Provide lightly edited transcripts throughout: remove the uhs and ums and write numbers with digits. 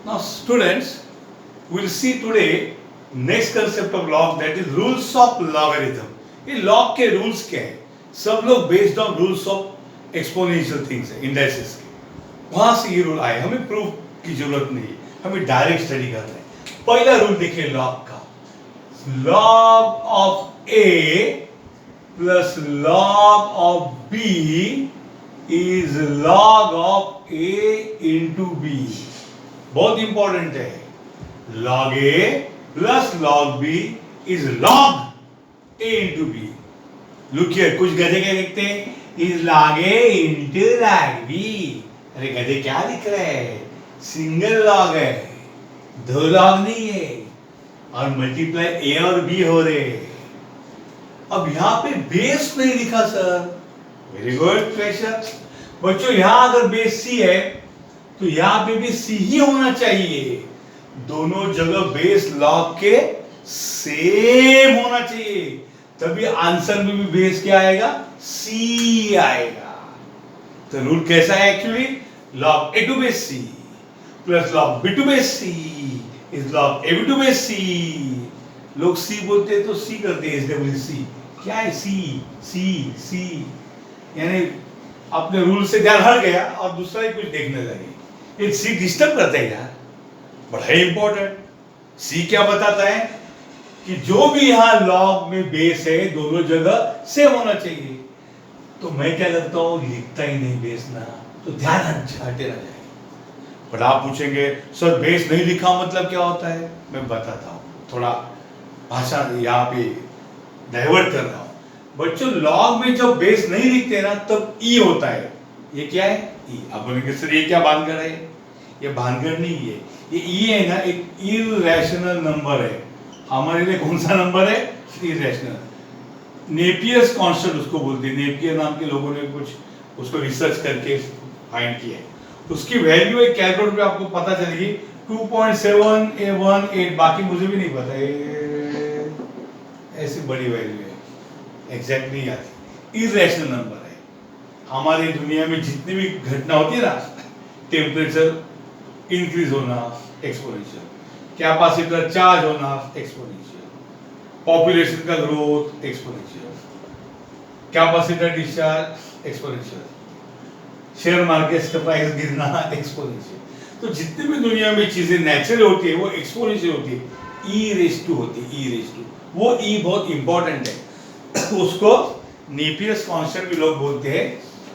Now, students, we'll see today next concept of log, that is rules of logarithm. ये log के rules क्या है? सब लोग based on rules of exponential things है, indices के. वहां से ये रूल आए, हमें प्रूफ की जरूरत नहीं, हमें डायरेक्ट स्टडी कर रहे हैं. पहला रूल देखिए log का, log of a plus log of b is log of a into b. बहुत इंपॉर्टेंट है. log a plus log b is log a into b. Look here, कुछ गधे क्या लिखते हैं? is log a into log b. अरे गधे क्या लिख रहे हैं? सिंगल लॉग है, दो लॉग नहीं है, और मल्टीप्लाई a और b हो रहे हैं. अब यहां पे बेस नहीं लिखा सर. Very good question. बच्चों यहां अगर बेस c है तो यहां पे भी c ही होना चाहिए. दोनों जगह बेस लॉग के सेम होना चाहिए, तभी आंसर में भी बेस क्या आएगा? c आएगा. तो रूल कैसा है actually? log a to base c plus log b to base c is log a b to base c. लोग c बोलते हैं तो c करते हैं, SWC. क्या है c? c यानी अपने रूल से ध्यान हट गया और दूसरा ही कुछ देखने लगे. ये c डिस्टर्ब करता है यार, बड़ा ही इंपॉर्टेंट. c क्या बताता है कि जो भी यहाँ लॉग में बेस है दोनों जगह सेम होना चाहिए. तो मैं क्या करता हूँ, लिखता ही नहीं बेस ना, तो ध्यान हटे रह जाए. पर आप पूछेंगे सर बेस नहीं लिखा मतलब क्या होता है? मैं बताता हूँ, थोड़ा भाषा यहाँ पे डाइवर्ट कर रहा हूँ. बच्चों लॉग में जब बेस नहीं लिखते ना तब ई होता है. ये क्या है? ई. आप बोलेंगे सर ये क्या भानगढ़ है? ये भानगढ़ नहीं है. ये ई है ना, एक इरैशनल नंबर है. हमारे लिए कौन सा नंबर है? इरैशनल. नेपियर्स कांस्टेंट उसको बोलते हैं. नेपियर नाम के लोगों ने कुछ उसको रिसर्च करके फाइंड किया है. उसकी वैल्यू एक कैलकुलेटर पे आपको पता चलेगी 2.7A18. बाकी मुझे भी नहीं पता, ऐसी बड़ी वैल्यू है, एग्जैक्टली याद है. इरैशनल नंबर है. हमारी दुनिया में जितनी भी घटना होती है ना, टेम्परेचर इंक्रीज होना एक्सपोनेंशियल, कैपेसिटर चार्ज होना एक्सपोनेंशियल, पॉपुलेशन का growth exponential, capacitor discharge exponential, share market का प्राइस गिरना एक्सपोनेंशियल. तो जितनी भी दुनिया में चीजें नेचुरल होती है वो एक्सपोनेंशियल होती है, ई रेस टू होती है. ई रेस टू, वो ई बहुत इंपॉर्टेंट है. उसको नेपियर्स कांस्टेंट भी लोग बोलते हैं.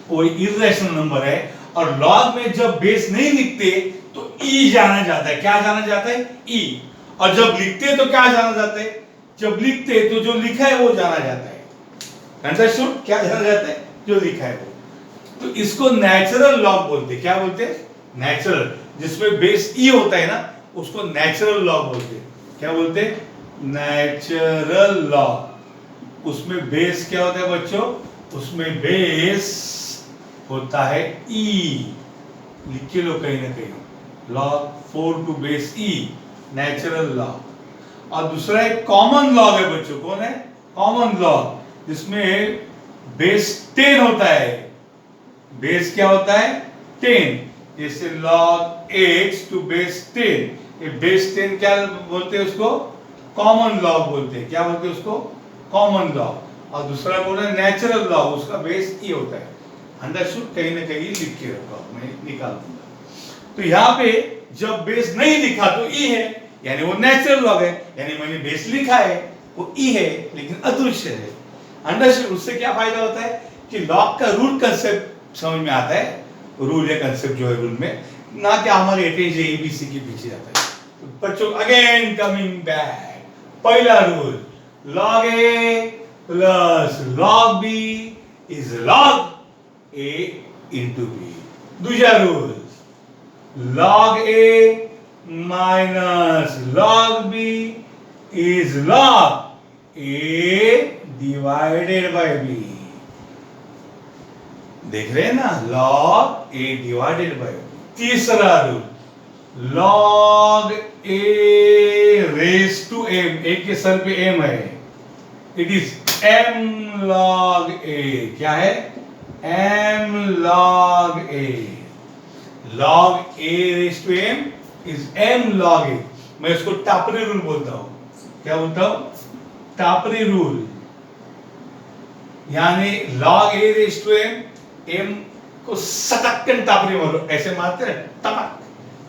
वो इरैशनल नंबर है. और लॉग में जब बेस नहीं लिखते तो ई जाना जाता है. क्या जाना जाता है? ई. और जब लिखते तो क्या जाना जाता है? जब लिखते तो जो लिखा है वो जाना जाता है. अंडरस्टूड? क्या जाना जाता है? जो लिखा है वो. तो इसको नेचुरल लॉग बोलते हैं. क्या बोलते हैं? नेचुरल. जिसमें बेस ई होता है ना उसको नेचुरल लॉग बोलते हैं. क्या बोलते हैं? Natural log. उसमें बेस क्या होता है बच्चों? उसमें बेस होता है ई. लिख के लो कहीं ना कहीं, log 4 to base e, natural log. और दूसरा एक कॉमन लॉग है बच्चों. कौन है? कॉमन लॉग, जिसमें बेस 10 होता है. बेस क्या होता है? 10. जैसे log x to base 10. ये बेस 10 क्या बोलते हैं उसको? कॉमन लॉग बोलते हैं. क्या बोलते हैं उसको? Common log. और दूसरा बोल रहे नेचुरल लॉग, उसका बेस ई होता है. अंडरस्टूड? कहीं ना कहीं लिख के रखो, मैं निकाल दूंगा. तो यहाँ पे जब बेस नहीं लिखा तो ई है, यानी वो नेचुरल लॉग है. यानी मैंने बेस लिखा है वो ई है लेकिन अदृश्य है. अंडरस्टूड? उससे क्या फायदा होता है कि लॉग का रूल कंसेप्ट समझ में आता है. रूल या कंसेप्ट जो है रूल में, ना कि हमारे अटेंशन एबीसी के पीछे जाता है. तो बच्चों अगेन कमिंग बैक, पहला rule log a plus log b is log a into b. दूसरा rule log a minus log b is log a divided by b. देख रहे हैं ना? log a divided by b. तीसरा rule log a raised to m. एक के सर पे m है, it is m log a. क्या है? m log a. log a raised to m is m log a। मैं इसको टापरी रूल बोलता हूं। क्या बोलता हूं? टापरी रूल। यानी log a raise to m, m को सटकन टापरी मारो, ऐसे मारते हैं टपक,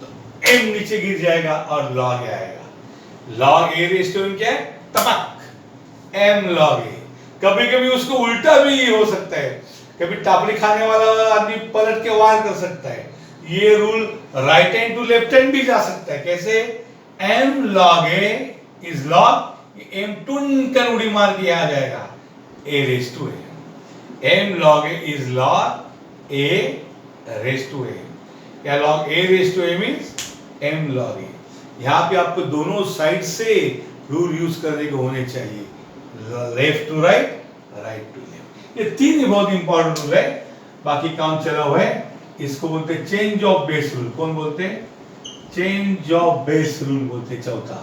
तो m नीचे गिर जाएगा और log a आएगा। log a raise to m क्या है? टपक, m log a। कभी कभी उसको उल्टा भी हो सकता है, कभी टापरी खाने वाला आदमी पलट के वार कर सकता है। ये rule right hand to left hand भी जा सकता है। कैसे? m log a is log, m टून कर उड़ी मार के आ जाएगा a raise to m। m log a is log a raise to m, या log a raise to m is m log a। यहाँ पे आपको दोनों साइड से रूल यूज करने के होने चाहिए, left to right, right to left. ये तीन ही बहुत इंपॉर्टेंट रूल है, बाकी काम चला हुआ है। इसको बोलते हैं चेंज ऑफ बेस रूल। कौन बोलते हैं? चेंज ऑफ बेस रूल बोलते हैं। चौथा,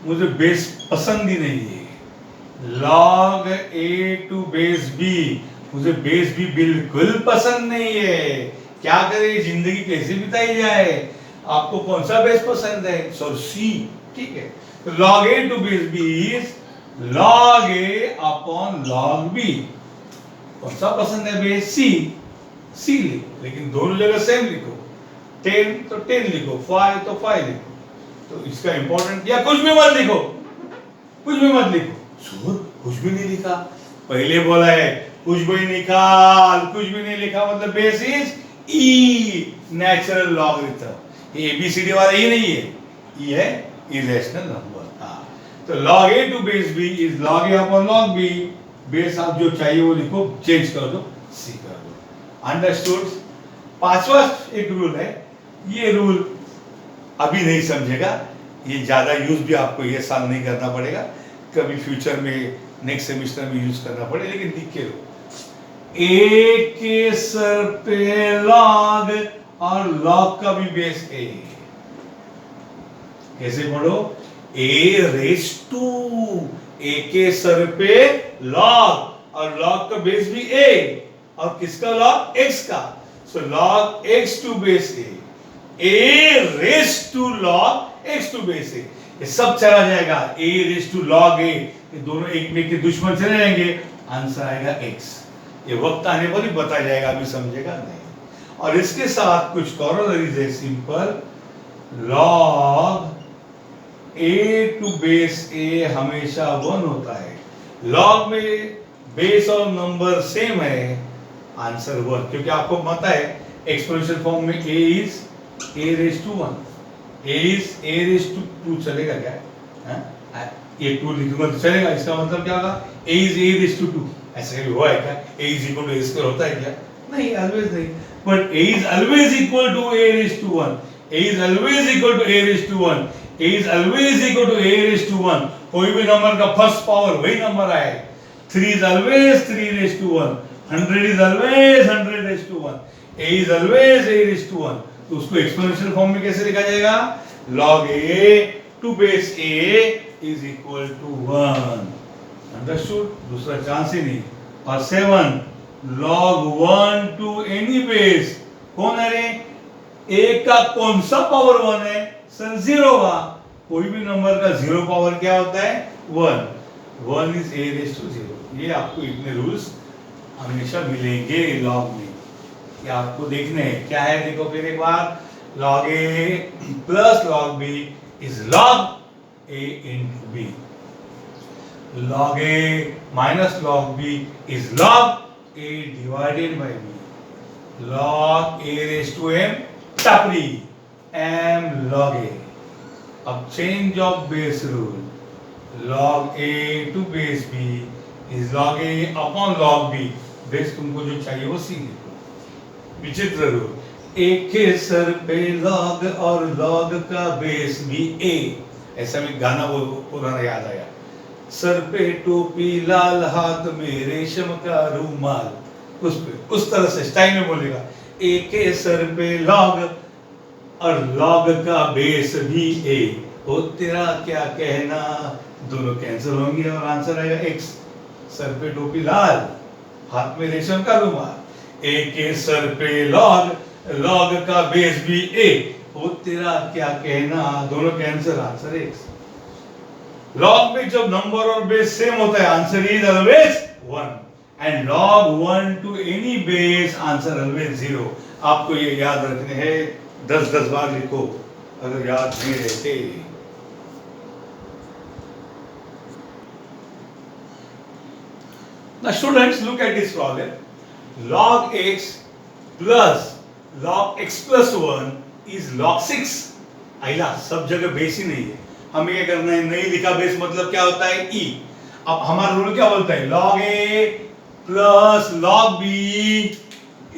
मुझे बेस पसंद ही नहीं है। log a to base b, मुझे बेस b बिल्कुल पसंद नहीं है। क्या करें, जिंदगी कैसे बिताई जाए? आपको कौन सा बेस पसंद है? सर c, ठीक है। तो log a to base b is log a upon log b। कौन सा पसंद है बेस? c, c लिखो, लेकिन दोनों जगह सेम लिखो। 10 तो 10 लिखो, 5 तो 5 लिखो। तो इसका इंपॉर्टेंट, या कुछ भी मत लिखो, कुछ भी मत लिखो। सुन, कुछ भी नहीं लिखा, पहले बोला है कुछ भी निकाल, कुछ भी नहीं लिखा मतलब base is e, natural logarithm. ये एबीसीडी वाला ये नहीं है, ये है इरेशनल नंबर। तो log a to base b is log a upon log b। Base आप जो चाहिए वो लिखो, चेंज कर दो, c कर दो। अंडरस्टूड? पांचवा एक रूल है, ये रूल अभी नहीं समझेगा, ये ज्यादा यूज भी आपको ये साल नहीं करना पड़ेगा, कभी फ्यूचर में नेक्स्ट सेमेस्टर में यूज करना पड़े, लेकिन लिख के लो। a के सर पे log, और log का भी बेस a। कैसे पढ़ो? a रेज टू, a के सर पे log, और log का बेस भी a, और किसका log? x का। So log x to base a raise to log x to base a। ये सब चला जाएगा, a raise to log a, ये दोनों एक में के दुश्मन चले जाएंगे, आंसर आएगा x। ये वक्त आने पर ही बता जाएगा, अभी समझेगा नहीं। और इसके साथ कुछ कॉरोलरीज है simple. log a to base a हमेशा 1 होता है। log में बेस और नंबर सेम है, आंसर 1, क्योंकि आपको पता है एक्सपोनेंशियल फॉर्म में a is a raise to 1, a is a raise to 2 चलेगा क्या? हाँ, ये 2 लिखूंगा तो चलेगा। इसका मतलब क्या होगा? a is a raise to 2, ऐसा कभी हुआ है क्या? a is equal to a square होता है क्या? नहीं, ऑलवेज नहीं। But a is always equal to a raise to 1, a is always equal to a raise to 1, a is always equal to a raise to 1। कोई भी number का first power वही number आए। 3 is always 3 raise to 1, 100 is always 100 raised to 1, a is always a raised to 1। तो उसको exponential form में कैसे लिखा जाएगा? log a to base a is equal to 1। Understood? दूसरा चांस ही नहीं। और 7, log 1 टू एनी बेस, कौन है रे? a का कौन सा पावर 1 है? सर 0 का। कोई भी नंबर का 0 पावर क्या होता है? 1। 1 is a raised to 0। ये आपको इतने रूल्स हमेशा मिलेंगे लॉग में, ये आपको देखने हैं। क्या है देखो फिर एक बार, log a plus log b is log a into b, log a minus log b is log a divided by b, log a raise to m टापरी m log a। अब change of base rule, log a to base b is log a upon log b। Base तुमको जो चाहिए वो C लिखो। विचित्र rule, a के सर पे log और log का बेस भी a। ऐसा में गाना वो पुराना याद आया, सर पे टोपी लाल हाथ में रेशम का रूमाल, उस तरह से स्टाइल में बोलेगा। a के सर पे log और log का बेस भी a, ओ तेरा क्या कहना, दोनों कैंसिल होंगे और आंसर आएगा x। सर पे टोपी लाल, हाथ में रेशम का रुमाल, a के सर पे log, log का बेस भी a, ओ तेरा क्या कहना, दोनों के आंसर एक्स। लॉग में जब नंबर और बेस सेम होता है answer is always 1 and log 1 to any base answer always 0। आपको ये याद रखने हैं, 10 बार लिखो अगर याद नहीं रहते। Now students, look at this problem. Log x plus log x plus 1 is log 6। आइला सब जगह बेस ही नहीं है, हमें क्या करना है, नहीं लिखा बेस मतलब क्या होता है e। अब हमारा रूल क्या बोलता है, log a plus log b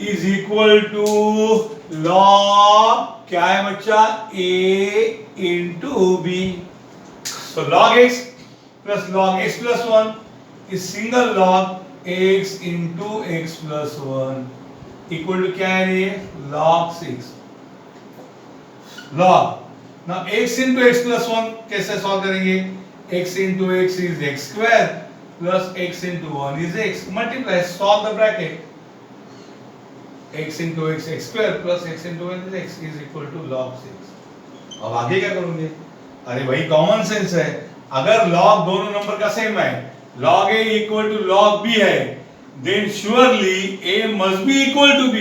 is equal to log क्या है बच्चा, a into b। So log x plus 1 is single log x into x plus 1 equal to क्या है ये, log 6 log। now x into x plus 1 कैसे solve करेंगे, x into x is x square plus x into 1 is x, multiply, solve the bracket, x into x x square plus x into 1 is x is equal to log 6। अब आगे क्या करोगे, अरे भाई common sense है, अगर log दोनों number का सेम है, log a equal to log b है, then surely a must be equal to b।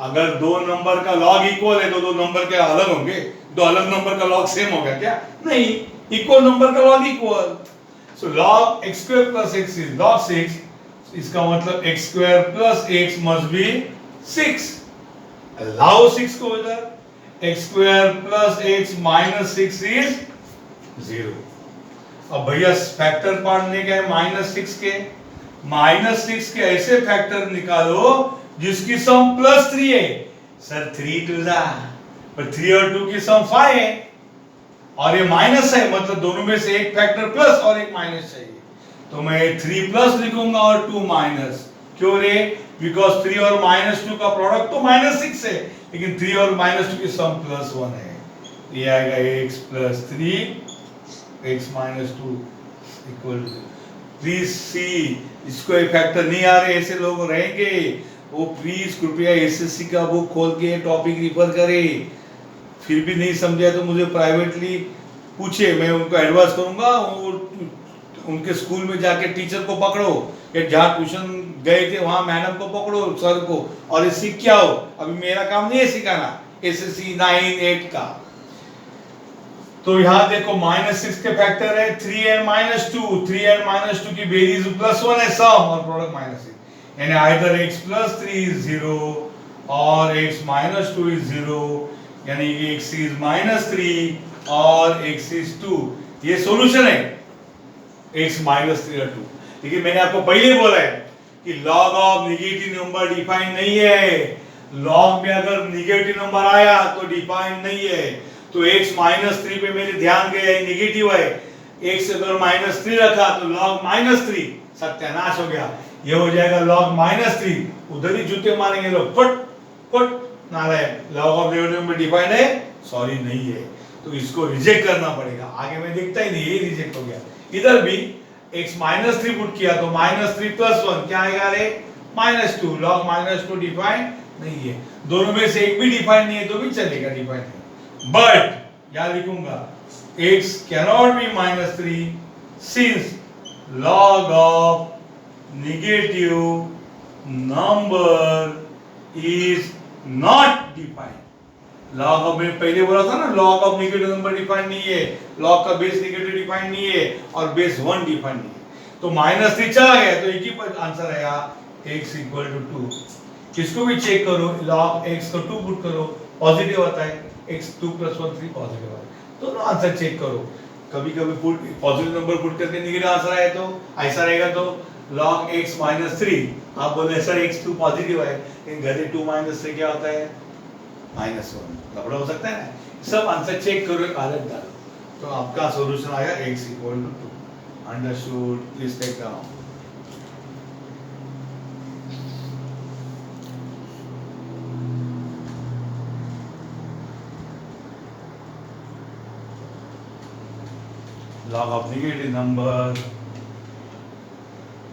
अगर दो नंबर का log इक्वल है तो दो नंबर क्या अलग होंगे, दो अलग नंबर का log सेम होगा क्या, नहीं, इक्वल नंबर का log equal. So log x square plus x is log 6, इसका मतलब x square plus x must be 6। लाओ 6 को इधर, x square plus x minus 6 is 0। अब भैया फैक्टर पार्ट ने क्या है, -6 के ऐसे फैक्टर निकालो जिसकी सम +3 है। सर 3 2 जा, पर 3 और 2 की सम 5 है और ये माइनस है, मतलब दोनों में से एक फैक्टर प्लस और एक माइनस चाहिए, तो मैं 3 प्लस लिखूंगा और 2 माइनस। क्यों रे, बिकॉज 3 और -2 का प्रोडक्ट तो -6 है, लेकिन 3 और -2 की सम +1 है, ये आएगा x + 3 x - 2 equal to. Please see, इसको एक फैक्टर नहीं आ रहे ऐसे लोग रहेंगे, वो प्लीज कृपया एसएससी का बुक खोल के टॉपिक रिफर करें। फिर भी नहीं समझा तो मुझे प्राइवेटली पूछे, मैं उनको एडवाइस करूंगा, उनके स्कूल में जाके टीचर को पकड़ो, या जहाँ ट्यूशन गए थे वहाँ मैडम को पकड़ो, सर को, और ये सीख के आओ। अभी मेरा काम नहीं है सिखाना एसएससी 9 8 का। तो यहाँ देखो -6 के फैक्टर है 3 and -2, 3 and -2 की बेरीज +1 है सम और प्रोडक्ट -6, यानी आइदर x + 3 is 0 और x - 2 is 0, यानी x is -3 और x is 2। ये सॉल्यूशन है x -3 और 2। लेकिन मैंने आपको पहले बोला है कि log of negative number define नहीं है, लॉग में अगर नेगेटिव नंबर आया तो डिफाइन नहीं है। तो x -3 पे मेरे ध्यान गया ये नेगेटिव है, x अगर -3 रखा तो log -3 सत्यानाश हो गया, ये हो जाएगा log -3, उधर ही जूते मारेंगे लोग, फट फट नारायण, लॉग ऑफ नेगेटिव में डिफाइन है, सॉरी नहीं है, तो इसको रिजेक्ट करना पड़ेगा। आगे मैं देखता ही नहीं, ये रिजेक्ट हो गया। इधर भी x -3 पुट किया तो -3 + 1 क्या आएगा रे, -2, log -2 डिफाइन नहीं है, दोनों में से एक भी डिफाइन नहीं है तो भी चलेगा, डिफाइन है। बट यहाँ लिखूंगा x cannot be -3 since log of negative number is not defined। log of, मैंने पहले बोला था ना, log of negative number define नहीं है, log का बेस नेगेटिव डिफाइन नहीं है और बेस 1 डिफाइन नहीं है, तो -3 चला गया, तो एक ही आंसर आया x = 2। किसको भी चेक करो, log x को 2 पुट करो, पॉजिटिव आता है, x 2 + 1 3 पॉजिटिव है, दोनों आंसर चेक करो। कभी कभी पुट पॉजिटिव नंबर पुट करके नेगेटिव आंसर आए तो ऐसा रहेगा, तो log x -3, आप बोले सर x 2 पॉजिटिव है, लेकिन घर 2 - 3 क्या होता है, -1, लफड़ा हो सकता है ना। सब आंसर चेक करो, एक आदत डालो, तो आपका सॉल्यूशन आएगा x = 2। Understood, please take down. log of negative number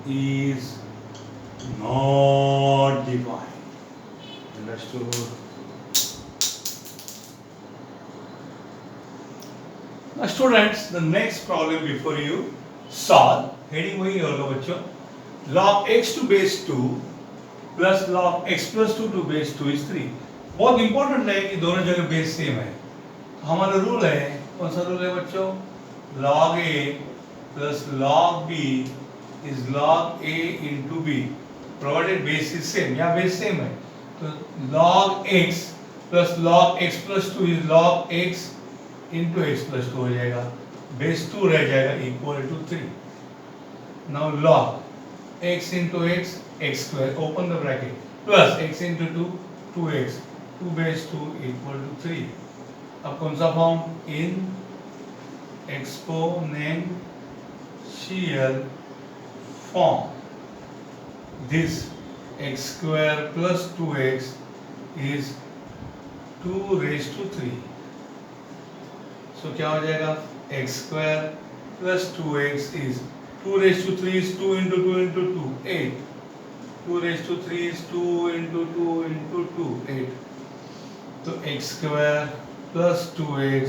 is not defined। Understood? Now students, the next problem before you solve, heading वही होगा बच्चों, log x to base 2 plus log x plus 2 to base 2 is 3. बहुत important है कि दोनों जगह base same है. तो हमारा रूल है, कौन सा रूल है बच्चों? log a plus log b is log a into b provided base is same. यहाँ base same है, तो log x plus log x plus 2 is log x into x plus 2 हो जाएगा, base 2 रह जाएगा equal to 3. now log x into x, x square, open the bracket, plus x into 2, 2x, 2 base 2 equal to 3. अब कौन सा form? In exponential form. This x square plus 2x is 2 raised to 3. So क्या हो जाएगा? x square plus 2x is 2 raised to 3 is 2 into 2 into 2, 8. 2 raised to 3 is 2 into 2 into 2, 8. तो x square plus 2x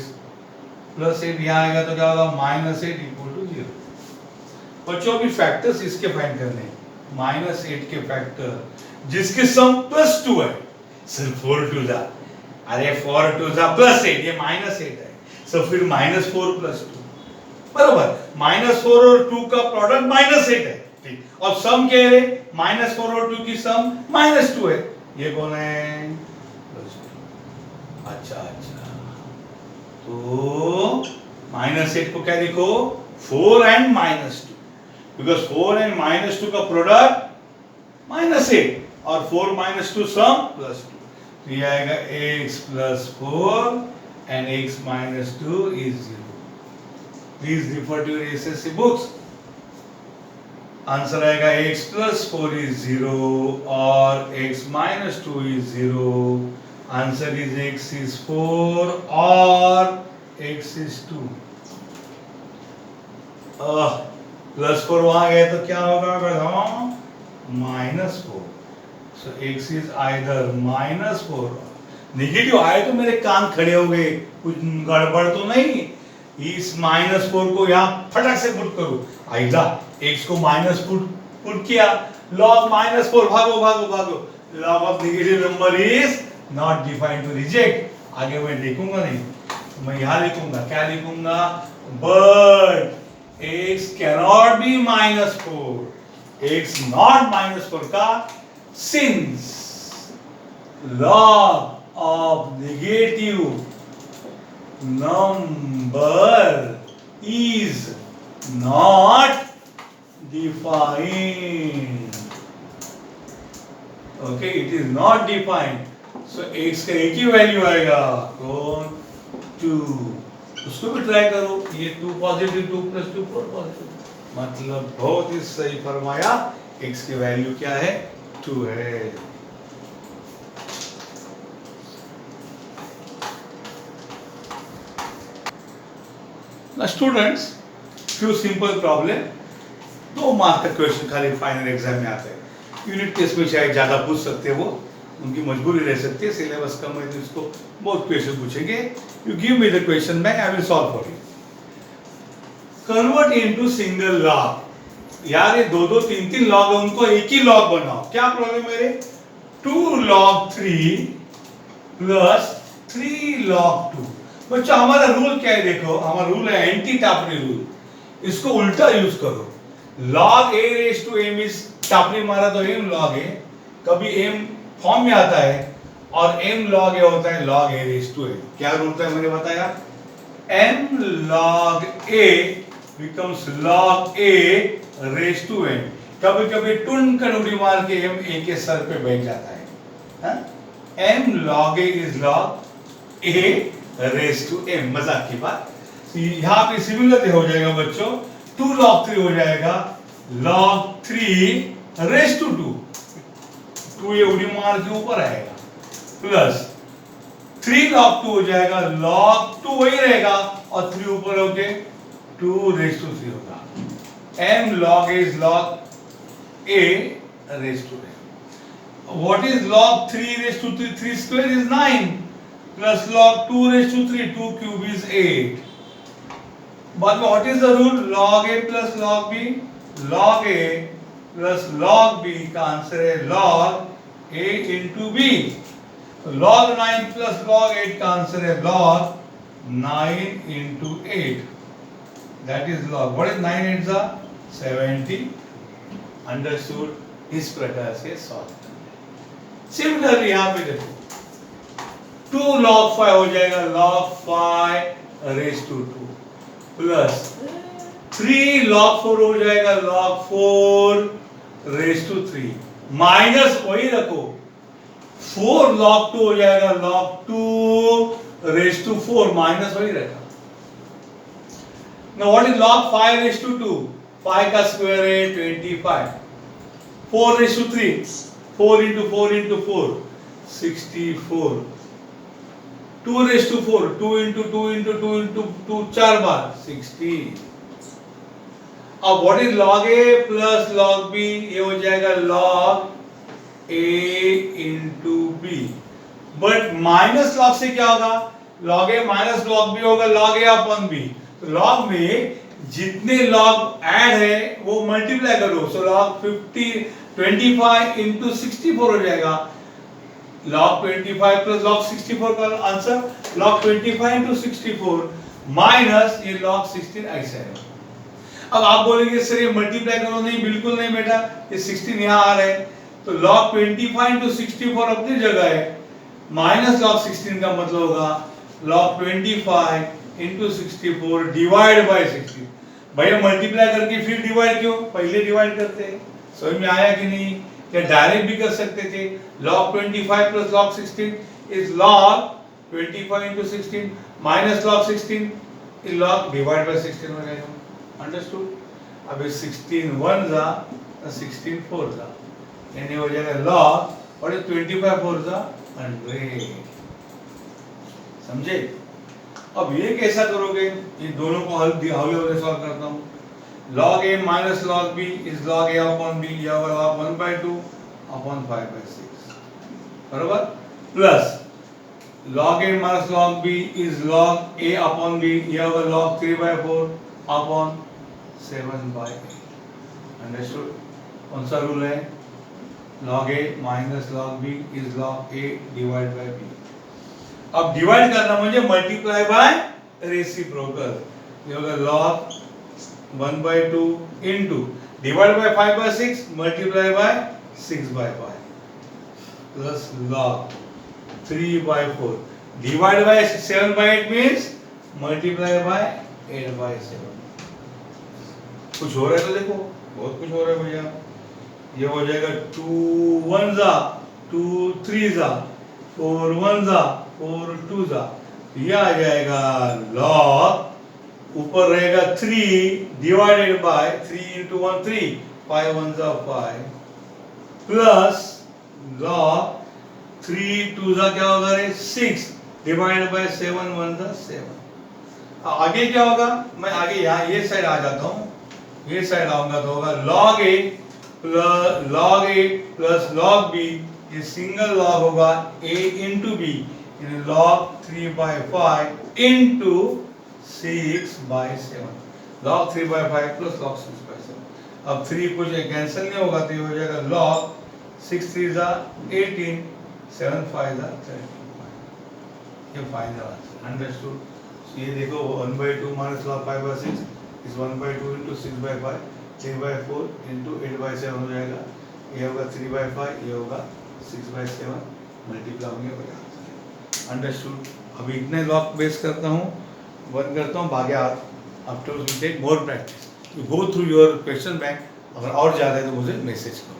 plus 8 यहाँ आएगा तो क्या होगा? minus 8 equal to 0. बच्चों अभी फैक्टर्स इसके फाइंड करने हैं. minus 8 के फैक्टर जिसके सम plus 2 है. सिर्फ 4 2 जा, अरे 4 2 जा plus 8, ये minus 8 है. So फिर minus 4 plus 2 बराबर minus 4 और 2 का प्रोडक्ट minus 8 है. ठीक, और सम क्या है? minus 4 और 2 की सम minus 2 है. ये कौन है? plus 2. अच्छा अच्छा, तो minus 8 को क्या लिखो? 4 and minus 2, because 4 and minus 2 का प्रोडक्ट minus 8 और 4 minus 2 सम plus 2. तो ये आएगा x plus 4 and x minus 2 is 0. Please refer to your SSC books. Answer आएगा x plus 4 is 0 और x minus 2 is 0. Answer is x is 4 or x is 2. Plus 4 वहां गए तो क्या होगा? minus 4. So x is either minus 4. Negative आए तो मेरे कान खड़े हो गए, कुछ गड़बड़ तो नहीं? इस माइनस 4 को यहाँ फटक से पुट करो. आइला x को माइनस पुट किया, log minus 4, भागो भागो भागो. log of negative number is not defined to reject. आगे मैं लिखूंगा नहीं, मैं यहाँ लिखूंगा. क्या लिखूंगा? but x cannot be minus 4. x not minus 4 का since log of negative number is not defined. Okay, it is not defined. So x का एक ही वैल्यू आएगा, कौन? 2. उसको भी ट्राई करो. ये 2 पॉजिटिव, 2 प्लस 2 4 पॉजिटिव. मतलब बहुत ही सही फरमाया. x की वैल्यू क्या है? 2 है. Now students, few simple problem. 2 mark का क्वेश्चन खाली फाइनल एग्जाम में आता है. यूनिट टेस्ट में शायद ज्यादा पूछ सकते हैं, वो उनकी मजबूरी रह सकती है, सिलेबस कम है तो इसको बहुत क्वेश्चन पूछेंगे. You give me the question bank, I will solve for you. Convert into single log. यार ये 2 2 3 3 लॉग है, उनको एक ही लॉग बनाओ. क्या प्रॉब्लम है? 2 log 3 प्लस 3 log 2. बच्चा हमारा रूल क्या है? देखो हमारा रूल है एंटी टापरी रूल. इसको उल्टा यूज करो. log a raise to m is टापरी मारा तो m log a, कभी m फॉर्म में आता है और m log a होता है log a raise to m. क्या रूल था मैंने बताया? m log a becomes log a raise to m. कभी कभी टुन कनुड़ी मार के m a के सर पे बैठ जाता है. हाँ? m log a is log a raise to m. मजाक की बात. यहाँ पे सिमिलर हो जाएगा बच्चों. 2 log 3 हो जाएगा log 3 रेज टू 2. 2 ये उड़ी मार के ऊपर आएगा, प्लस 3 log 2 हो जाएगा. log 2 वही रहेगा और 3 ऊपर होके 2 रेज टू 3 होगा. m log a is log a raise to m. What is log 3 raised to 3? 3 square is 9 plus log 2 raised to 3. 2 cube is 8. बाद में what is the rule, log a plus log b, log a plus log b का answer है log a into b, log 9 plus log 8 का answer है log 9 into 8, that is log, what is 9 8 जा 70, understood, इस प्रकार से solve करना है। सिमिलरली यहां पे देखो 2 log 5 हो जाएगा log 5 raised to 2 plus 3 log 4 हो जाएगा log 4 raised to 3 माइनस वही रखो 4 log 2 हो जाएगा log 2 raised to 4 माइनस वही रखा। Now what is log 5 raised to 2? 5 का स्क्वायर है 25, 4 raised to 3, 4 into 4 into 4 64, 2 raised to 4, 2 into 2 into 2 into 2 4 बार 60। अब what is log a plus log b, ये हो जाएगा log a into b, but minus log से क्या होगा, log a minus log b होगा log a upon b, तो log में जितने log ऐड है वो मल्टीप्लाई करो, सो log 25 into 64 हो जाएगा, log 25 प्लस log 64 का आंसर log 25 into 64 माइनस ये log 16 ऐसा है। अब आप बोलेंगे सर ये मल्टीप्लाई करो, नहीं बिल्कुल नहीं बेटा, ये 16 यहाँ आ रहा है, तो log 25 into 64 अपनी जगह है, माइनस log 16 का मतलब होगा log 25 into 64 डिवाइड बाय 16। भैया मल्टीप्लाई करके फिर डिवाइड क्यों, पहले डिवाइड करते हैं, समझ में आया कि नहीं, क्या डायरेक्ट भी कर सकते थे, log 25 plus log 16 is log 25 into 16 minus log 16 is log divide by 16 हो जाएगा, अंडरस्टूड। अब 16 1 जा 16 4 जा, यानी हो जाएगा log और 25 4 जा 100, समझे। अब ये कैसा करोगे, ये दोनों को हौले हौले सॉल्व करता हूँ, log a minus log b is log a upon b, या log 1/2 upon 5/6, बराबर, plus log a minus log b is log a upon b, या log 3/4 upon 7/8, अंडरस्टूड। कौन सा रूल है, log a minus log b is log a divide by b। अब divide करना मुझे multiply by reciprocal, ये होगा log 1/2 into divide by 5/6 multiply by 6/5 plus log 3/4 divide by 7/8 means multiply by 8/7। कुछ हो रहा है तो देखो, बहुत कुछ हो रहा है भैया, ये हो जाएगा 2 1 जा 2 3 जा 4 1 जा 4 2 जा, ये आ जाएगा log, ऊपर रहेगा 3 डिवाइडेड बाय 3 into 1 3, 5 1 जा 5 प्लस log 3 2 जा क्या होगा रे 6 डिवाइडेड बाय 7 1 जा 7। आगे क्या होगा, मैं आगे यहाँ ये साइड आ जाता हूँ, ये साइड आऊंगा तो होगा log a plus log b, ये सिंगल log होगा a into b, यानी log 3/5 into 6/7, log 3/5 plus log 6/7। अब 3 कुछ कैंसिल नहीं होगा तो ये हो जाएगा log 6 3 जा 18 7 5 जा 35, ये फाइनल आंसर, अंडरस्टूड। ये देखो 1/2 minus log 5/6 is 1/2 into 6/5, 3/4 into 8/7 हो जाएगा, ये होगा 3/5, ये होगा 6/7, मल्टीप्लाई होंगे हो जाएगा, अंडरस्टूड। अभी इतने लॉग बेस करता हूँ, बंद करता हूँ, भाग्य after take more practice, you go through your question bank, अगर और ज़्यादा है तो मुझे मैसेज करो।